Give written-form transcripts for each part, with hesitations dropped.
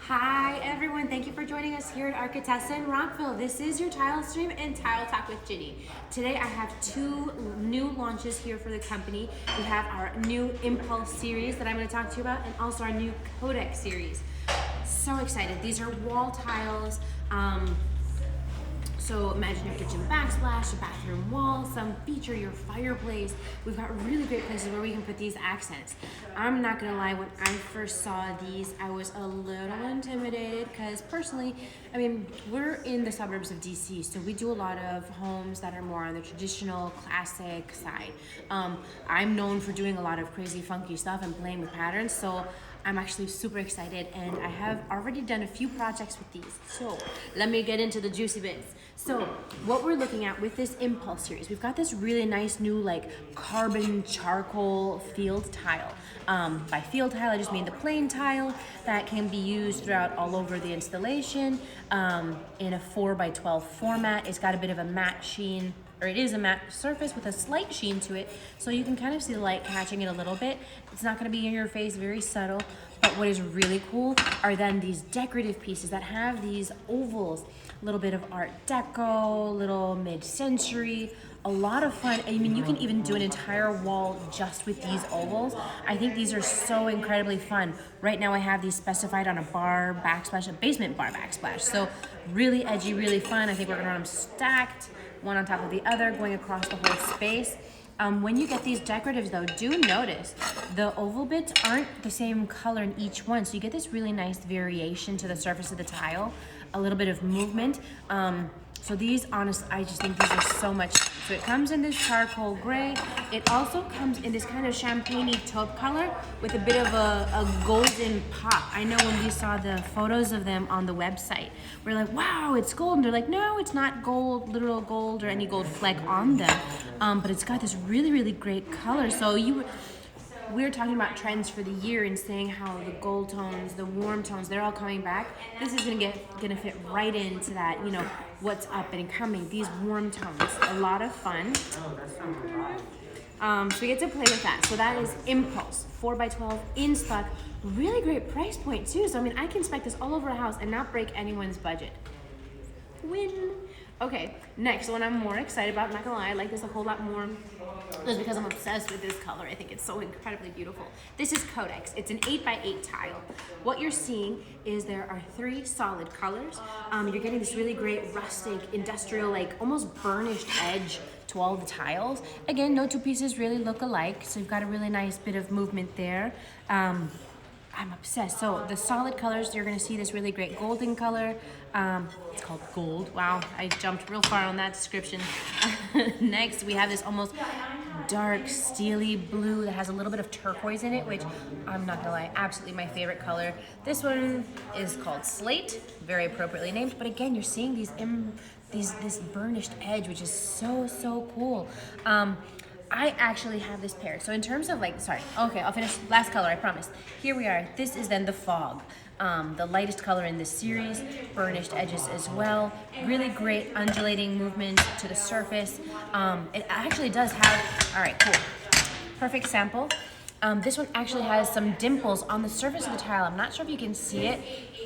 Hi everyone, thank you for joining us here at Architects in Rockville. This is your TileStream and Tile Talk with Ginny. Today I have two new launches here for the company. We have our new Impulse series that I'm going to talk to you about, and also our new Codex series. So excited. These are wall tiles. So imagine your kitchen backsplash, a bathroom wall, some feature your fireplace. We've got really great places where we can put these accents. I'm not gonna lie, when I first saw these, I was a little intimidated because personally, we're in the suburbs of DC, so we do a lot of homes that are more on the traditional, classic side. I'm known for doing a lot of crazy, funky stuff and playing with patterns, so I'm actually super excited, and I have already done a few projects with these. So let me get into the juicy bits. So what we're looking at with this Impulse series, we've got this really nice new carbon charcoal field tile. By field tile, I just mean the plain tile that can be used throughout all over the installation in a 4x12 format. It's got a bit of a matte sheen, or it is a matte surface with a slight sheen to it, so you can kind of see the light catching it a little bit. It's not going to be in your face, very subtle. But what is really cool are then these decorative pieces that have these ovals, a little bit of Art Deco, little mid-century, a lot of fun. I mean, you can even do an entire wall just with these ovals. I think these are so incredibly fun. Right now I have these specified on a bar backsplash, a basement bar backsplash. So really edgy, really fun. I think we're gonna run them stacked, one on top of the other, going across the whole space. When you get these decoratives though, do notice the oval bits aren't the same color in each one. So you get this really nice variation to the surface of the tile, a little bit of movement. So these, honestly, I just think these are so much. So it comes in this charcoal gray. It also comes in this kind of champagne-y taupe color with a bit of a golden pop. I know when we saw the photos of them on the website, we're like, wow, it's gold. And they're like, no, it's not gold, literal gold or any gold fleck on them. But it's got this really, really great color. So we're talking about trends for the year and saying how the gold tones, the warm tones, they're all coming back. This is gonna fit right into that, what's up and coming. These warm tones, a lot of fun. So we get to play with that. So that is Impulse, 4x12 in stock. Really great price point too. So I can spec this all over a house and not break anyone's budget. Win. Okay, next one I'm more excited about, I'm not gonna lie, I like this a whole lot more just because I'm obsessed with this color. I think it's so incredibly beautiful. This is Codex. It's an 8x8 tile. What you're seeing is there are 3 solid colors. You're getting this really great rustic, industrial, almost burnished edge to all the tiles. Again, no two pieces really look alike, so you've got a really nice bit of movement there. I'm obsessed. So the solid colors, you're gonna see this really great golden color. It's called gold. Wow, I jumped real far on that description. Next, we have this almost dark steely blue that has a little bit of turquoise in it, which I'm not gonna lie, absolutely my favorite color. This one is called Slate, very appropriately named. But again, you're seeing this burnished edge, which is so cool. I actually have this paired. So in terms of I'll finish last color, I promise. Here we are. This is then the Fog. The lightest color in this series, burnished edges as well. Really great undulating movement to the surface. It actually does have, all right, cool. Perfect sample. This one actually has some dimples on the surface of the tile. I'm not sure if you can see it.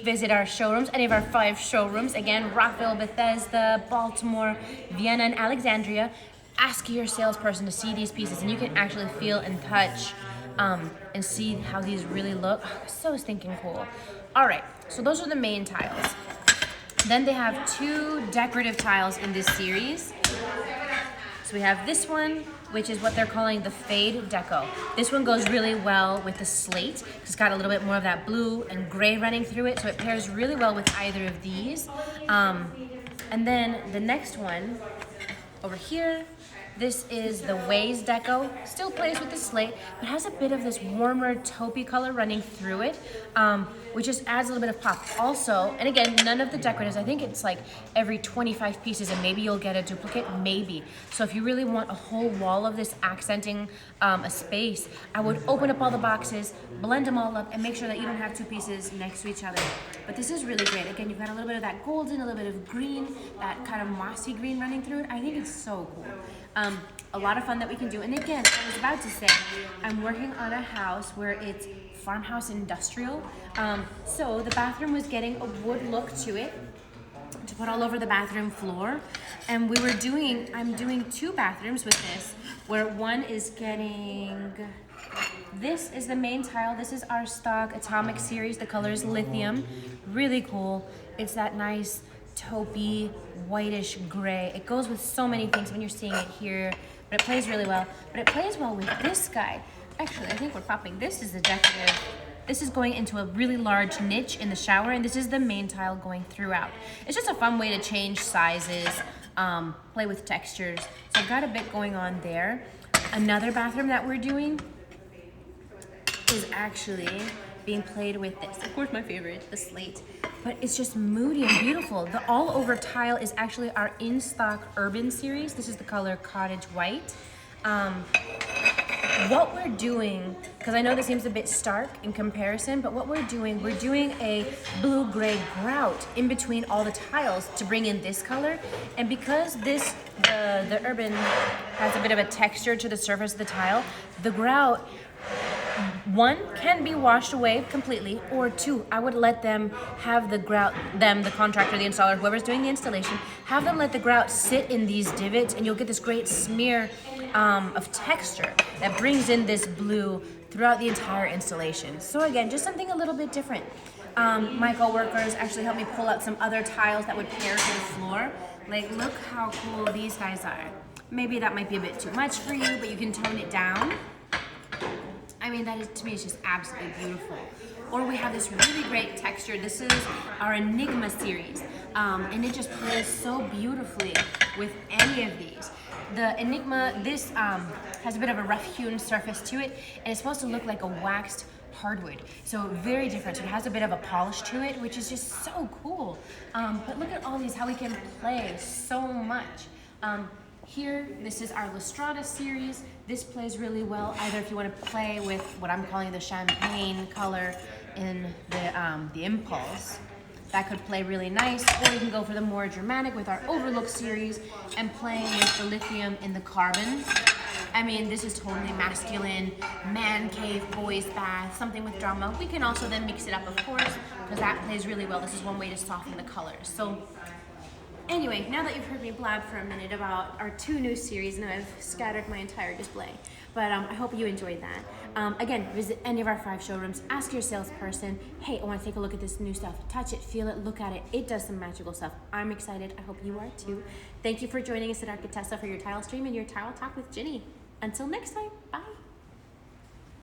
Visit our showrooms, any of our 5 showrooms. Again, Rockville, Bethesda, Baltimore, Vienna, and Alexandria. Ask your salesperson to see these pieces, and you can actually feel and touch and see how these really look. Oh, so stinking cool. All right, so those are the main tiles. Then they have 2 decorative tiles in this series. So we have this one, which is what they're calling the Fade Deco. This one goes really well with the slate. It's got a little bit more of that blue and gray running through it, so it pairs really well with either of these. And then the next one over here, this is the Waze Deco. Still plays with the slate, but has a bit of this warmer taupey color running through it, which just adds a little bit of pop. Also, and again, none of the decoratives, I think it's every 25 pieces, and maybe you'll get a duplicate, maybe. So if you really want a whole wall of this accenting a space, I would open up all the boxes, blend them all up, and make sure that you don't have 2 pieces next to each other. But this is really great. Again, you've got a little bit of that golden, a little bit of green, that kind of mossy green running through it. I think it's so cool. A lot of fun that we can do. And again, I was about to say, I'm working on a house where it's farmhouse industrial. So the bathroom was getting a wood look to it to put all over the bathroom floor. And I'm doing 2 bathrooms with this, where one is getting, this is the main tile. This is our stock Atomic series. The color is lithium. Really cool. It's that nice taupey, whitish gray. It goes with so many things when you're seeing it here, but it plays really well. But it plays well with this guy. Actually, I think we're popping. This is the decorative. This is going into a really large niche in the shower, and this is the main tile going throughout. It's just a fun way to change sizes, play with textures. So I've got a bit going on there. Another bathroom that we're doing is actually being played with this. Of course, my favorite, the slate. But it's just moody and beautiful. The all-over tile is actually our in-stock Urban series. This is the color Cottage White. What we're doing, because I know this seems a bit stark in comparison, but what we're doing a blue-gray grout in between all the tiles to bring in this color. And because the Urban has a bit of a texture to the surface of the tile, the grout, 1, can be washed away completely, or 2, I would let them have the grout, the contractor, the installer, whoever's doing the installation, have them let the grout sit in these divots, and you'll get this great smear of texture that brings in this blue throughout the entire installation. So again, just something a little bit different. My co-workers actually helped me pull out some other tiles that would pair to the floor. Like, look how cool these guys are. Maybe that might be a bit too much for you, but you can tone it down. I mean, that is, to me, it's just absolutely beautiful. Or we have this really great texture. This is our Enigma series, and it just plays so beautifully with any of these. The Enigma, this has a bit of a rough-hewn surface to it, and it's supposed to look like a waxed hardwood. So very different. So it has a bit of a polish to it, which is just so cool. But look at all these, how we can play so much. Here, this is our Lustrata series. This plays really well, either if you want to play with what I'm calling the champagne color in the Impulse. That could play really nice, or you can go for the more dramatic with our Overlook series and playing with the lithium in the carbon. I mean, this is totally masculine, man cave, boys bath, something with drama. We can also then mix it up, of course, because that plays really well. This is one way to soften the colors. So anyway, now that you've heard me blab for a minute about our 2 new series, and I've scattered my entire display, but I hope you enjoyed that. Again, visit any of our 5 showrooms, ask your salesperson, hey, I want to take a look at this new stuff. Touch it, feel it, look at it. It does some magical stuff. I'm excited. I hope you are too. Thank you for joining us at Architessa for your TileStream and your Tile Talk with Ginny. Until next time, bye.